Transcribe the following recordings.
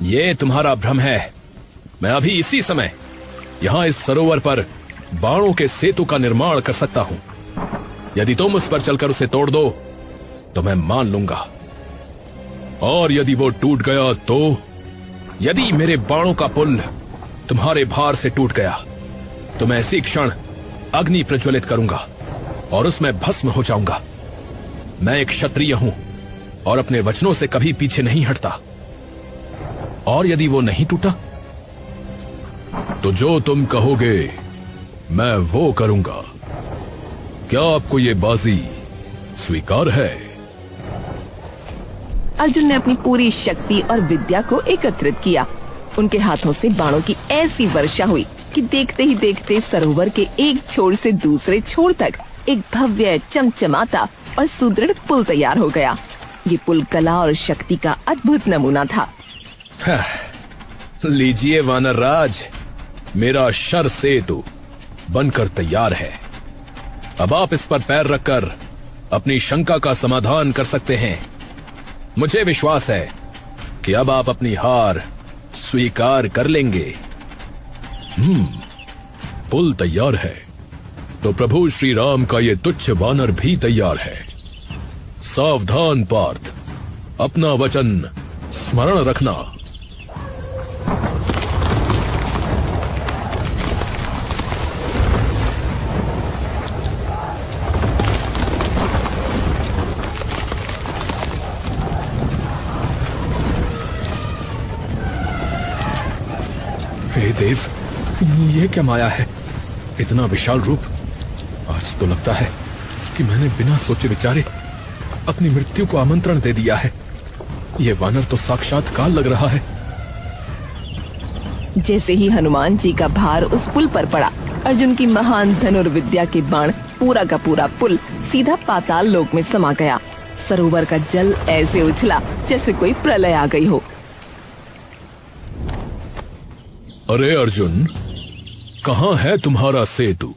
ये तुम्हारा भ्रम है। मैं अभी इसी समय यहाँ इस सरोवर पर बाणों के सेतु का निर्माण कर सकता हूँ। यदि तुम उस पर चलकर उसे तोड़ दो तो मैं मान लूंगा, और यदि वो टूट गया तो, यदि मेरे बाणों का पुल तुम्हारे भार से टूट गया तो मैं इसी क्षण अग्नि प्रज्वलित करूंगा और उसमें भस्म हो जाऊंगा। मैं एक क्षत्रिय हूं और अपने वचनों से कभी पीछे नहीं हटता। और यदि वो नहीं टूटा तो जो तुम कहोगे मैं वो करूंगा। क्या आपको ये बाजी स्वीकार है? अर्जुन ने अपनी पूरी शक्ति और विद्या को एकत्रित किया। उनके हाथों से बाणों की ऐसी वर्षा हुई कि देखते ही देखते सरोवर के एक छोर से दूसरे छोर तक एक भव्य, चमचमाता और सुदृढ़ पुल तैयार हो गया। ये पुल कला और शक्ति का अद्भुत नमूना था। लीजिए वानर राज, मेरा शर सेतु बनकर तैयार है। अब आप इस पर पैर रखकर अपनी शंका का समाधान कर सकते हैं। मुझे विश्वास है कि अब आप अपनी हार स्वीकार कर लेंगे। पुल तैयार है तो प्रभु श्री राम का ये तुच्छ वानर भी तैयार है। सावधान पार्थ, अपना वचन स्मरण रखना। हे देव, ये क्या माया है? इतना विशाल रूप। आज तो लगता है कि मैंने बिना सोचे विचारे अपनी मृत्यु को आमंत्रण दे दिया है। ये वानर तो साक्षात काल लग रहा है। जैसे ही हनुमान जी का भार उस पुल पर पड़ा, अर्जुन की महान धनुर्विद्या के बाण पूरा का पूरा पुल सीधा पाताल लोक में समा गया। सरोवर का जल ऐसे उछला जैसे कोई प्रलय आ गई हो। अरे अर्जुन, कहाँ है तुम्हारा सेतु?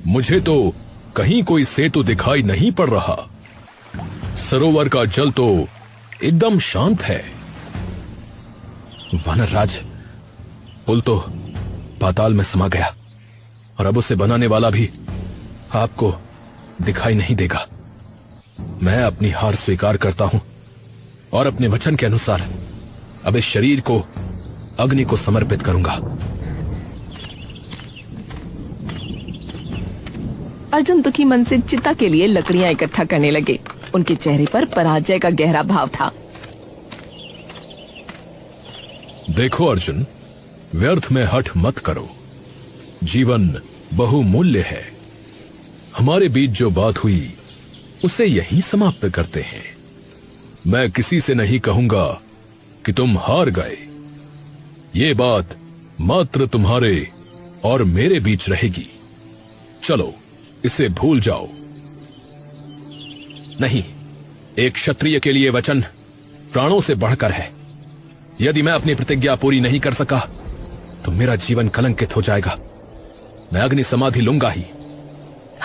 मुझे तो कहीं कोई सेतु दिखाई नहीं पड़ रहा। सरोवर का जल तो एकदम शांत है। वानर राज, पुल तो पाताल में समा गया और अब उसे बनाने वाला भी आपको दिखाई नहीं देगा। मैं अपनी हार स्वीकार करता हूं और अपने वचन के अनुसार अब इस शरीर को अग्नि को समर्पित करूंगा। अर्जुन दुखी मन से चिता के लिए लकड़ियां इकट्ठा करने लगे। उनके चेहरे पर पराजय का गहरा भाव था। देखो अर्जुन, व्यर्थ में हठ मत करो। जीवन बहुमूल्य है। हमारे बीच जो बात हुई उसे यहीं समाप्त करते हैं। मैं किसी से नहीं कहूंगा कि तुम हार गए। ये बात मात्र तुम्हारे और मेरे बीच रहेगी। चलो, इसे भूल जाओ। नहीं, एक क्षत्रिय के लिए वचन प्राणों से बढ़कर है। यदि मैं अपनी प्रतिज्ञा पूरी नहीं कर सका तो मेरा जीवन कलंकित हो जाएगा। मैं अग्नि समाधि लूंगा ही।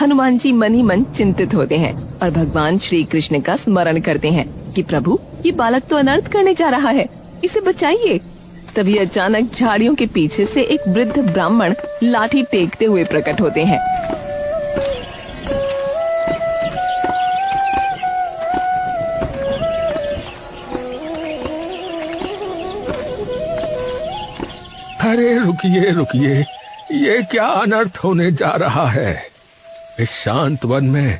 हनुमान जी मन ही मन चिंतित होते हैं और भगवान श्री कृष्ण का स्मरण करते हैं कि प्रभु, ये बालक तो अनर्थ करने जा रहा है, इसे बचाइए। तभी अचानक झाड़ियों के पीछे से एक वृद्ध ब्राह्मण लाठी टेकते हुए प्रकट होते हैं। अरे रुकिए रुकिए, ये क्या अनर्थ होने जा रहा है? इस शांत वन में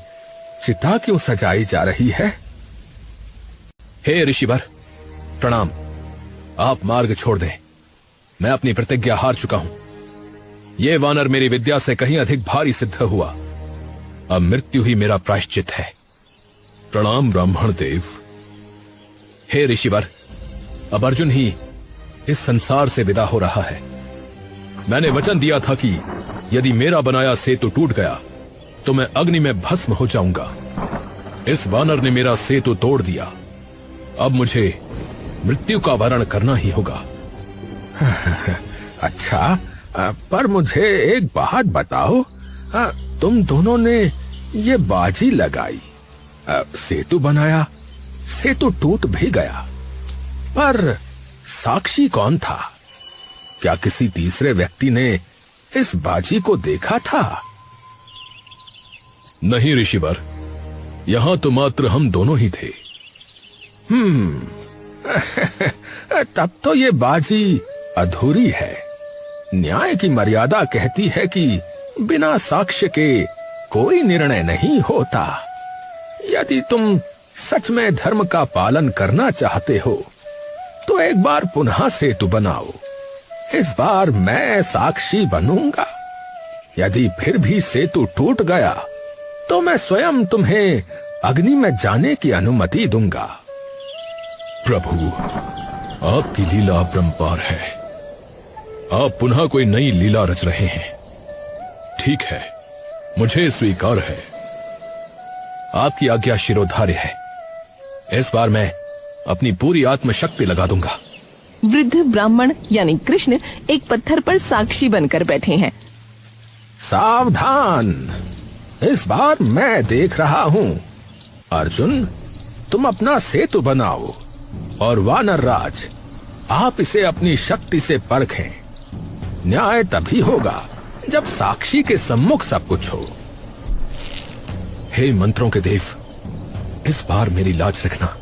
चिता क्यों सजाई जा रही है? हे ऋषिवर, प्रणाम। आप मार्ग छोड़ दें। मैं अपनी प्रतिज्ञा हार चुका हूं। ये वानर मेरी विद्या से कहीं अधिक भारी सिद्ध हुआ। अब मृत्यु ही मेरा प्रायश्चित है। प्रणाम ब्राह्मण देव। हे ऋषिवर, अब अर्जुन ही इस संसार से विदा हो रहा है। मैंने वचन दिया था कि यदि मेरा बनाया सेतु टूट गया तो मैं अग्नि में भस्म हो जाऊंगा। इस वानर ने मेरा सेतु तोड़ दिया। अब मुझे मृत्यु का वरण करना ही होगा। अच्छा, पर मुझे एक बात बताओ, तुम दोनों ने ये बाजी लगाई, सेतु बनाया, सेतु टूट भी गया, पर साक्षी कौन था? क्या किसी तीसरे व्यक्ति ने इस बाजी को देखा था? नहीं ऋषिवर, यहां तो मात्र हम दोनों ही थे। तब तो ये बाजी अधूरी है। न्याय की मर्यादा कहती है कि बिना साक्ष्य के कोई निर्णय नहीं होता। यदि तुम सच में धर्म का पालन करना चाहते हो तो एक बार पुनः सेतु बनाओ। इस बार मैं साक्षी बनूंगा। यदि फिर भी सेतु टूट गया तो मैं स्वयं तुम्हें अग्नि में जाने की अनुमति दूंगा। प्रभु, आपकी लीला अपरंपार है। आप पुनः कोई नई लीला रच रहे हैं। ठीक है, मुझे स्वीकार है। आपकी आज्ञा शिरोधार्य है। इस बार मैं अपनी पूरी आत्मशक्ति लगा दूंगा। वृद्ध ब्राह्मण यानी कृष्ण एक पत्थर पर साक्षी बनकर बैठे हैं। सावधान, इस बार मैं देख रहा हूं। अर्जुन, तुम अपना सेतु बनाओ और वानर राज, आप इसे अपनी शक्ति से परखें। न्याय तभी होगा जब साक्षी के सम्मुख सब कुछ हो। हे मंत्रों के देव, इस बार मेरी लाज रखना।